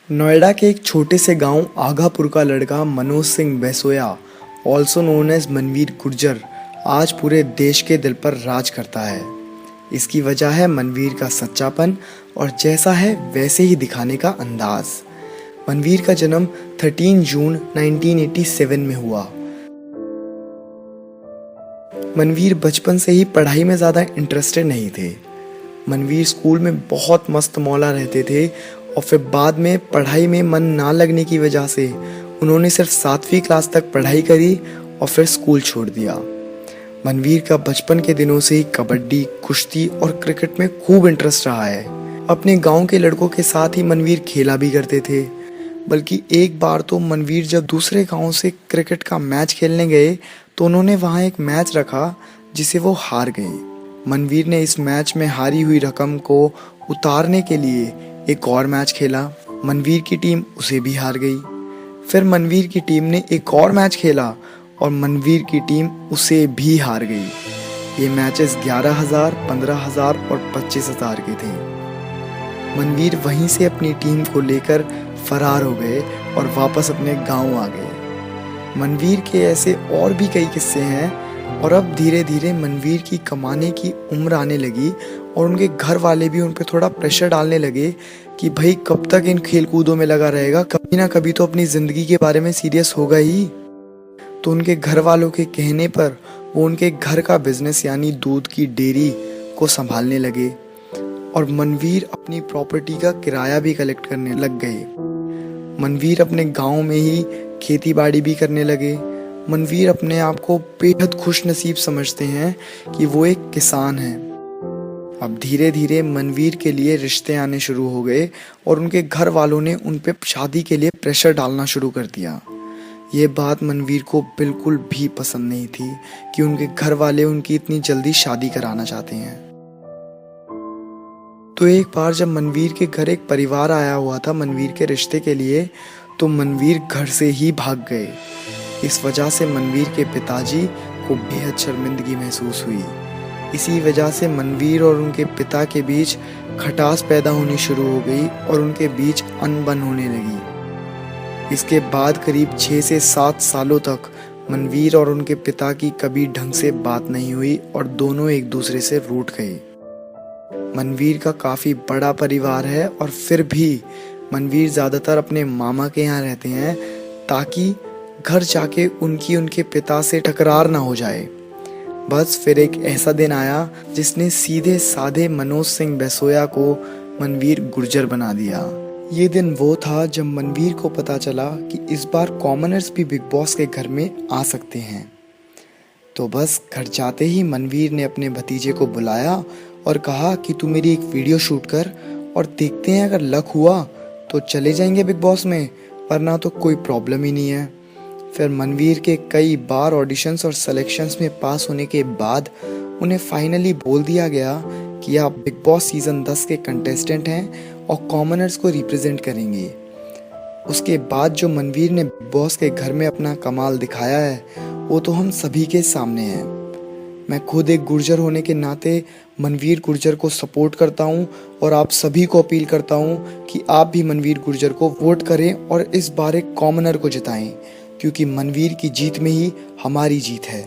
नोएडा के एक छोटे से गांव आगापुर का लड़का Manoj Singh Baisoya, also known as Manveer Gurjar, आज पूरे देश के दिल पर राज करता है। इसकी वजह है मनवीर का सच्चापन और जैसा है वैसे ही दिखाने का अंदाज। मनवीर का जन्म 13 जून 1987 में हुआ। मनवीर बचपन से ही पढ़ाई में ज़्यादा इंटरेस्टेड नहीं थे। मनवीर स्कूल में बहुत मस्त मौला रहते थे और फिर बाद में पढ़ाई में मन ना लगने की वजह से उन्होंने सिर्फ 7वीं क्लास तक पढ़ाई करी और फिर स्कूल छोड़ दिया। मनवीर का बचपन के दिनों से ही कबड्डी, कुश्ती और क्रिकेट में खूब इंटरेस्ट रहा है। अपने गांव के लड़कों के साथ ही मनवीर खेला भी करते थे। बल्कि एक बार तो मनवीर जब दूसरे गांव से क्रिकेट का मैच खेलने गए तो उन्होंने वहां एक मैच रखा जिसे वो हार गए। मनवीर ने इस मैच में हारी हुई रकम को उतारने के लिए एक और मैच खेला। मनवीर की टीम उसे भी हार गई। फिर मनवीर की टीम ने एक और मैच खेला और मनवीर की टीम उसे भी हार गई। ये मैचेस 11,000, 15,000 और 25,000 के थे। मनवीर वहीं से अपनी टीम को लेकर फरार हो गए और वापस अपने गांव आ गए। मनवीर के ऐसे और भी कई किस्से हैं और अब धीरे धीरे मनवीर की कमाने की उम्र आने लगी और उनके घर वाले भी उन पर थोड़ा प्रेशर डालने लगे कि भाई कब तक इन खेल कूदों में लगा रहेगा, कभी ना कभी तो अपनी ज़िंदगी के बारे में सीरियस होगा ही। तो उनके घर वालों के कहने पर वो उनके घर का बिजनेस यानी दूध की डेयरी को संभालने लगे और मनवीर अपनी प्रॉपर्टी का किराया भी कलेक्ट करने लग गए। मनवीर अपने गांव में ही खेती बाड़ी भी करने लगे। मनवीर अपने आप को बेहद खुश नसीब समझते हैं कि वो एक किसान है। अब धीरे धीरे मनवीर के लिए रिश्ते आने शुरू हो गए और उनके घर वालों ने उन पे शादी के लिए प्रेशर डालना शुरू कर दिया। ये बात मनवीर को बिल्कुल भी पसंद नहीं थी कि उनके घर वाले उनकी इतनी जल्दी शादी कराना चाहते हैं। तो एक बार जब मनवीर के घर एक परिवार आया हुआ था मनवीर के रिश्ते के लिए, तो मनवीर घर से ही भाग गए। इस वजह से मनवीर के पिताजी को बेहद शर्मिंदगी महसूस हुई। इसी वजह से मनवीर और उनके पिता के बीच खटास पैदा होनी शुरू हो गई और उनके बीच अनबन होने लगी। इसके बाद करीब 6 से 7 सालों तक मनवीर और उनके पिता की कभी ढंग से बात नहीं हुई और दोनों एक दूसरे से रूठ गए। मनवीर का काफ़ी बड़ा परिवार है और फिर भी मनवीर ज़्यादातर अपने मामा के यहाँ रहते हैं ताकि घर जाके उनके पिता से टकरार ना हो जाए। बस फिर एक ऐसा दिन आया जिसने सीधे साधे मनोज सिंह बैसोया को मनवीर गुर्जर बना दिया। ये दिन वो था जब मनवीर को पता चला कि इस बार कॉमनर्स भी बिग बॉस के घर में आ सकते हैं। तो बस घर जाते ही मनवीर ने अपने भतीजे को बुलाया और कहा कि तू मेरी एक वीडियो शूट कर और देखते हैं अगर लक हुआ तो चले जाएंगे बिग बॉस में, वरना तो कोई प्रॉब्लम ही नहीं है। फिर मनवीर के कई बार ऑडिशंस और सिलेक्शंस में पास होने के बाद उन्हें फाइनली बोल दिया गया कि आप बिग बॉस सीज़न 10 के कंटेस्टेंट हैं और कॉमनर्स को रिप्रेजेंट करेंगे। उसके बाद जो मनवीर ने बिग बॉस के घर में अपना कमाल दिखाया है वो तो हम सभी के सामने है। मैं खुद एक गुर्जर होने के नाते मनवीर गुर्जर को सपोर्ट करता हूं और आप सभी को अपील करता हूं कि आप भी मनवीर गुर्जर को वोट करें और इस बार एक कॉमनर को जिताएं, क्योंकि मनवीर की जीत में ही हमारी जीत है।